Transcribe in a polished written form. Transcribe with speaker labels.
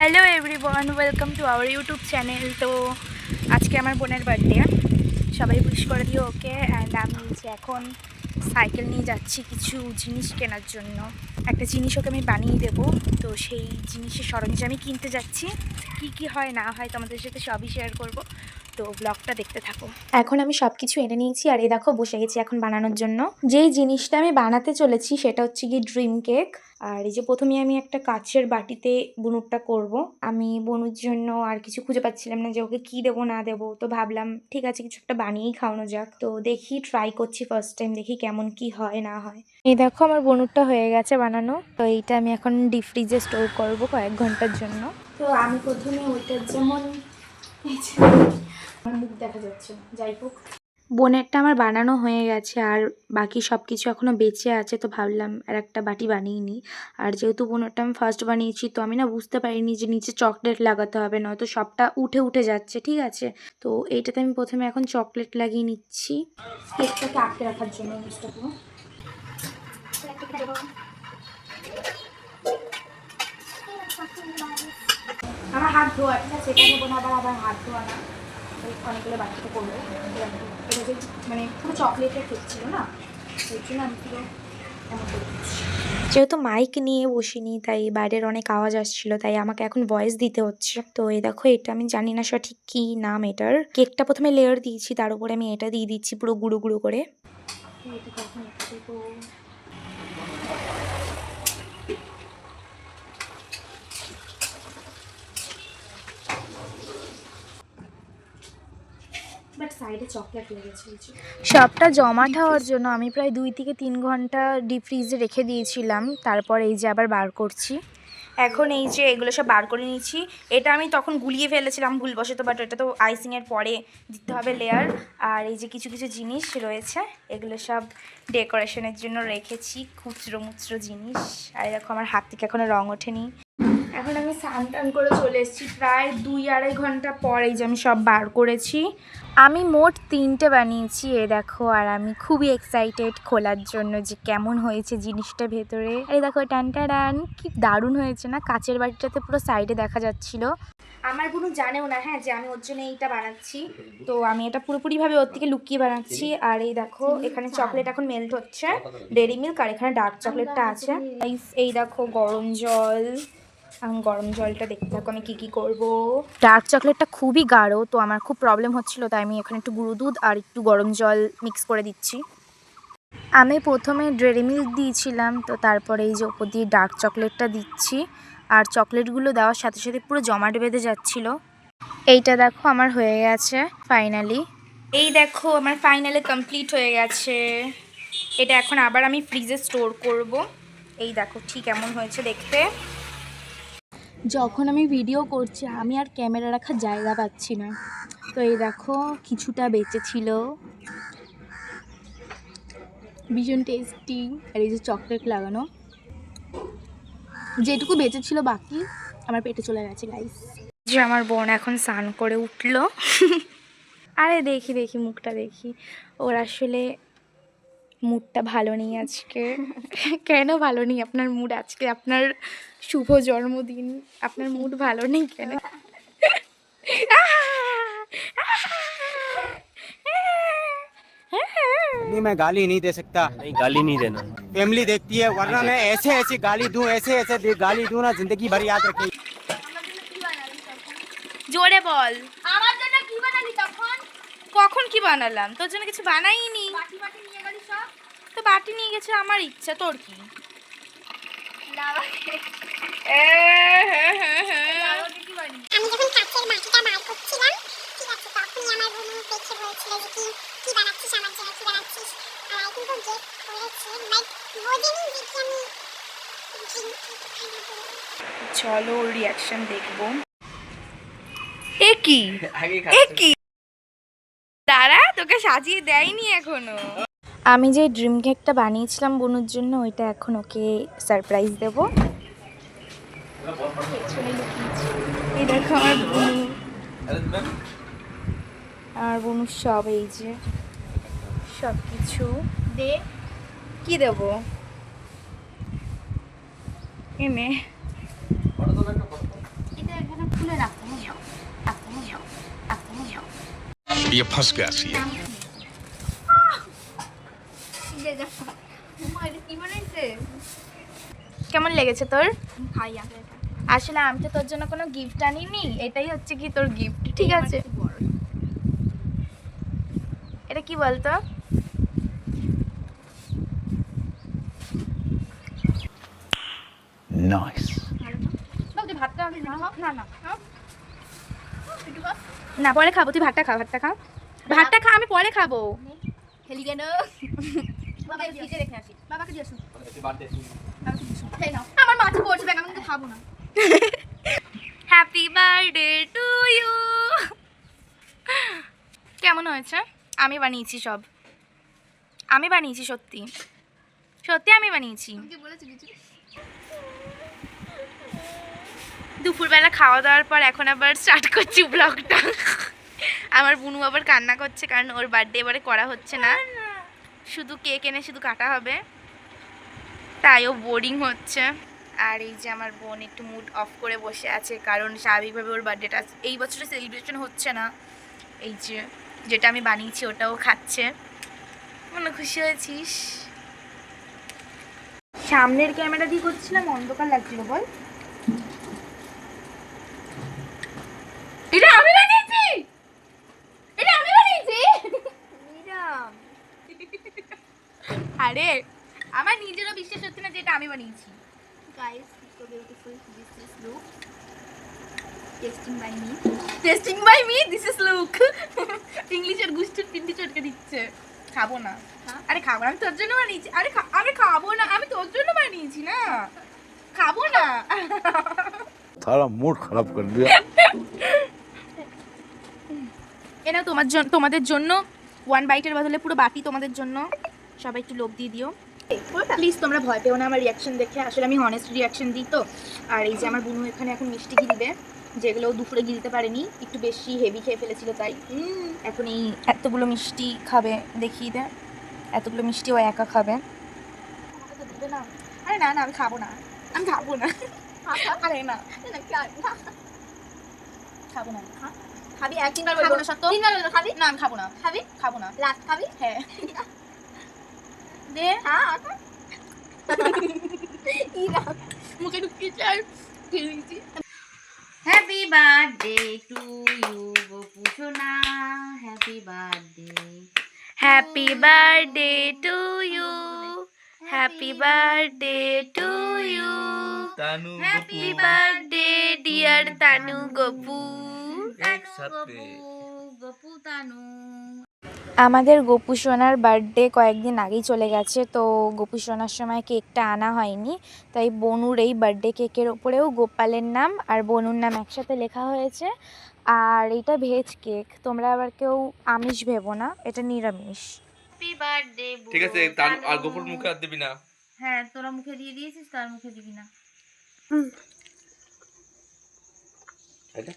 Speaker 1: Hello everyone, welcome to our YouTube channel. তো আজকে আমার বোনের বার্থডে, সবাই উইশ করে দিও ওকে। অ্যান্ড আমি যে এখন সাইকেল নিয়ে যাচ্ছি কিছু জিনিস কেনার জন্য। একটা জিনিস ওকে আমি বানিয়ে দেবো, তো সেই জিনিসের সরঞ্জামই কিনতে যাচ্ছি। কি কি হয় না হয় তোমাদের সাথে সবই শেয়ার করব, তো ব্লগটা দেখতে থাকো। এখন আমি সব কিছু এনে নিয়েছি আর এই দেখো বসে গেছি এখন বানানোর জন্য। যেই জিনিসটা আমি বানাতে চলেছি সেটা হচ্ছে কি ড্রিম কেক। আর এই যে প্রথমে আমি একটা কাচের বাটিতে বুনুরটা করব। আমি বনুর জন্য আর কিছু খুঁজে পাচ্ছিলাম না যে ওকে কি দেবো না দেবো, তো ভাবলাম ঠিক আছে কিছু একটা বানিয়েই খাওয়ানো যাক। তো দেখি, ট্রাই করছি ফার্স্ট টাইম, দেখি কেমন কি হয় না হয়। এই দেখো আমার বনুরটা হয়ে গেছে বানানো। তো এইটা আমি এখন ডিপ ফ্রিজে স্টোর করব কয়েক ঘন্টার জন্য। তো আমি প্রথমে ওইটার যেমন আমার মুখ দেখা যাচ্ছে না, যাই হোক বোনেরটা আমার বানানো হয়ে গেছে আর বাকি সব কিছু এখনও বেঁচে আছে। তো ভাবলাম আর একটা বাটি বানিয়ে নিই। আর যেহেতু বোনেরটা আমি ফার্স্ট বানিয়েছি, তো আমি না বুঝতে পারিনি যে নিচে চকলেট লাগাতে হবে, নয়তো সবটা উঠে উঠে যাচ্ছে। ঠিক আছে, তো এইটাতে আমি প্রথমে এখন চকলেট লাগিয়ে নিচ্ছি কেকটাকে আটকে রাখার জন্য। আমার হাত ধোয়া, ঠিক আছে, এটা নেবো না, আবার হাত ধোয়া না, অনেকগুলো বাচ্চাটা করবো। এটা যে মানে পুরো চকলেটের কেক ছিল না, সেই জন্য আমি পুরো এমন করে দিচ্ছি। যেহেতু মাইক নিয়ে বসিনি, তাই বাইরের অনেক আওয়াজ আসছিল, তাই আমাকে এখন ভয়েস দিতে হচ্ছে। তো এই দেখো, এটা আমি জানি না সঠিক কি নাম এটার। কেকটা প্রথমে লেয়ার দিয়েছি, তার উপরে আমি এটা দিয়ে দিচ্ছি পুরো গুঁড়ো গুঁড়ো করে। সবটা জমাট হওয়ার জন্য আমি প্রায় 2 থেকে 3 ঘন্টা ডিপ ফ্রিজে রেখে দিয়েছিলাম। তারপর এই যে আবার বার করছি। এখন এই যে এগুলো সব বার করে নিয়েছি। এটা আমি তখন গুলিয়ে ফেলেছিলাম ভুলবশত, বাট এটা তো আইসিংয়ের পরে দিতে হবে লেয়ার। আর এই যে কিছু কিছু জিনিস রয়েছে, এগুলো সব ডেকোরেশনের জন্য রেখেছি, খুচরো মুচরো জিনিস। আর দেখো আমার হাত থেকে এখনও রং ওঠেনি। এখন আমি স্নান টান করে চলে এসেছি প্রায় 2-2.5 ঘন্টা পর। এই যে আমি সব বার করেছি। আমি মোট 3টে বানিয়েছি, এ দেখো। আর আমি খুবই এক্সাইটেড খোলার জন্য যে কেমন হয়েছে জিনিসটা ভেতরে। এই দেখো, টান টান, কি দারুণ হয়েছে না? কাচের বাটিটাতে পুরো সাইডে দেখা যাচ্ছিল। আমার কোনো জানেও না হ্যাঁ যে আমি ওর জন্য এইটা বানাচ্ছি। তো আমি এটা পুরোপুরিভাবে ওর থেকে লুকিয়ে বানাচ্ছি। আর এই দেখো, এখানে চকলেট এখন মেল্ট হচ্ছে, ডেরি মিল্ক, আর এখানে ডার্ক চকলেটটা আছে। এই দেখো গরম জল। এখন গরম জলটা দেখতে থাকো আমি কি কি করব। ডার্ক চকলেটটা খুবই গাঢ়, তো আমার খুব প্রবলেম হচ্ছিল, তাই আমি এখানে একটু গুঁড়ো দুধ আর একটু গরম জল মিক্স করে দিচ্ছি। আমি প্রথমে ডেরি মিল্ক দিয়েছিলাম, তো তারপরে এই যে ওপর দিয়ে ডার্ক চকলেটটা দিচ্ছি। আর চকলেটগুলো দেওয়ার সাথে সাথে পুরো জমাট বেঁধে যাচ্ছিল। এইটা দেখো আমার হয়ে গেছে ফাইনালি। এই দেখো আমার ফাইনালি কমপ্লিট হয়ে গেছে। এটা এখন আবার আমি ফ্রিজে স্টোর করব। এই দেখো ঠিক এমন হয়েছে দেখতে। যখন আমি ভিডিও করছি আমি আর ক্যামেরা রাখার জায়গা পাচ্ছি না। তো এই দেখো কিছুটা বেঁচে ছিল, ভীষণ টেস্টি। আর এই যে চকলেট লাগানো, যেটুকু বেঁচে ছিল বাকি আমার পেটে চলে গেছে গাইস। যে আমার বোন এখন স্নান করে উঠলো। আরে দেখি দেখি মুখটা দেখি, ওর আসলে মুডটা ভালো নেই আজকে। কেন ভালো নেই আপনার মুড আজকে? আপনার শুভ জন্মদিন, আপনার মুড ভালো নেই কেন?
Speaker 2: नहीं, मैं गाली नहीं दे सकता।
Speaker 3: नहीं, गाली नहीं देना।
Speaker 2: फैमिली देखती है, वरना मैं ऐसे ऐसे गाली दूं, ऐसे ऐसे गाली दूं ना, जिंदगी भर याद रखेगी।
Speaker 1: জোরে বল।
Speaker 4: আমার জন্য কি বানালি তখন?
Speaker 1: কখন কি বানালাম? তোর জন্য কিছু বানাইনি।
Speaker 4: বাটি বাটি নিয়ে গেলি সব?
Speaker 1: তো বাটি নিয়ে গেছে, আমার ইচ্ছা, তোর কি?
Speaker 4: লাভাকে কি বানি?
Speaker 5: আমি যখন কাচের বাটিটা বার করছিলাম, ঠিক আছে, তখনই আমার বোন দেখে বলছিল যে কি বানাচ্ছিস, আমার জন্য কি বানাচ্ছিস। আর আই থিঙ্ক ও গেট করেছে, বাট বোঝেনি যে কি আমি
Speaker 1: চলো ওর রিয়াকশন দেখবো। এ কি এ কি? দাঁড়া, তোকে সাজিয়ে দেয়নি এখনো। আমি যে ড্রিম কেকটা বানিয়েছিলাম বোনের জন্য, ওইটা এখন ওকে সারপ্রাইজ দেব। এই দেখো আমার বোন, আমার বোন সব, এই যে সব কিছু দে। কি দেব এনে?
Speaker 4: এটা
Speaker 3: ये फंस गया सी
Speaker 4: কি বানাইছে?
Speaker 1: কেমন লেগেছে তোর?
Speaker 4: খাই আগে।
Speaker 1: আসলে আমি তো তোর জন্য কোনো গিফট আনিনি, এটাই হচ্ছে কি তোর গিফট, ঠিক আছে? এটা কি বলতো?
Speaker 3: नाइस
Speaker 4: দাও তুই ভাতটা আগে না না না একটু খা।
Speaker 1: না পরে খাবো, তুই ভাতটা খা, ভাতটা খা, ভাতটা খা, আমি পরে খাবো।
Speaker 4: খেলি কেন? বাবাকে ফ্রিজে রেখে আসি। বাবাকে দিয়ে আসুন। খেয়ে নাও। আমার মাথা পড়ছে ব্যাগ, আমি কিন্তু খাবো না।
Speaker 1: Happy birthday to you. কেমন হয়েছে? আমি বানিয়েছি সব, আমি বানিয়েছি, সত্যি সত্যি আমি বানিয়েছি।
Speaker 4: আমি কি বলেছি কিছু?
Speaker 1: দুপুরবেলা খাওয়া দাওয়ার পর এখন আবার স্টার্ট করছি ব্লগটা। আমার বুনু আবার কান্না করছে কারণ ওর বার্থডে এবারে করা হচ্ছে না, শুধু কেক এনে শুধু কাটা হবে, তাই ও বোরিং হচ্ছে। আর এই যে আমার বোন একটু মুড অফ করে বসে আছে কারণ স্বাভাবিকভাবে ওর বার্থডেটা এই বছরে সেলিব্রেশন হচ্ছে না। এই যে যেটা আমি বানিয়েছি ওটাও খাচ্ছে। মনে খুশি হয়েছিস? সামনের ক্যামেরা দিয়ে করছিলাম, অন্ধকার লাগছিল বল।
Speaker 4: এটা আমি বানিয়েছি, এটা আমি বানিয়েছি। নিরাম
Speaker 1: আরে আমার নিজেরও বিশ্বাস হচ্ছে না যে এটা আমি বানিয়েছি।
Speaker 4: Guys so beautiful, this is look testing by me, testing by me, this is look.
Speaker 1: ইংলিশের গুষ্টির পিন্ডি চটকে দিচ্ছে। খাবো না।
Speaker 4: হ্যাঁ?
Speaker 1: আরে খাবো না, আমি তোর জন্য বানিয়েছি। আরে আরে খাবো না, আমি তোর জন্য বানিয়েছি না, খাবো না।
Speaker 3: सारा मूड खराब कर दिया
Speaker 1: এটা তোমার জন্য, তোমাদের জন্য ওয়ান বাইটের বদলে পুরো বাটি তোমাদের জন্য। সবাই একটু লোভ দিয়ে দিও প্লিজ, তোমরা ভয় পেও না আমার রিয়াকশন দেখে, আসলে আমি হনেস্ট রিয়াকশন দিই তো। আর এই যে আমার বুনু এখানে এখন মিষ্টি গিলবে, যেগুলো ও দুপুরে গিলতে পারেনি, একটু বেশি হেভি খেয়ে ফেলেছিল তাই। এখন এই এতগুলো মিষ্টি খাবে, দেখিয়ে দে, এতগুলো মিষ্টি ও একা খাবে। আমাকে তো দিবে না। আরে না না, আমি খাবো না, আমি খাবো না। আরে না,
Speaker 4: না কি আর না
Speaker 1: খাবো না।
Speaker 4: খাবি, এক তিনবার
Speaker 1: খাবো
Speaker 4: বলবো
Speaker 1: না
Speaker 4: না
Speaker 1: সত্য?
Speaker 4: তিনবার বলবো খাবি,
Speaker 1: না আমি খাবো না,
Speaker 4: খাবি
Speaker 1: খাবো না।
Speaker 4: লাস্ট খাবি।
Speaker 1: হ্যাঁ দে,
Speaker 4: হ্যাঁ
Speaker 1: মুখে ঢুকিয়ে চাই খেয়ে নিয়েছি।
Speaker 6: Happy birthday to you Gopu সোনা, happy birthday.
Speaker 1: Happy birthday to you, happy birthday to you, happy birthday dear Tanu Gopu.
Speaker 6: Gopu Tanu.
Speaker 1: আমাদের গোপু সোনার বার্থডে কয়েকদিন আগেই চলে গেছে, তো গোপু সোনার সময় কেকটা আনা হয়নি, তাই বনুর এই বার্থডে কেকের ওপরেও গোপালের নাম আর বনুর নাম একসাথে লেখা হয়েছে। আর এটা ভেজ কেক, তোমরা আবার কেউ আমিষ ভেবো না, এটা নিরামিষ।
Speaker 6: Happy birthday.
Speaker 7: ঠিক আছে, তার আর গোপুর মুখে আর দিবি না।
Speaker 6: হ্যাঁ তোরা মুখে দিয়ে দিয়েছিস, তার মুখে দিবি না।
Speaker 7: এটা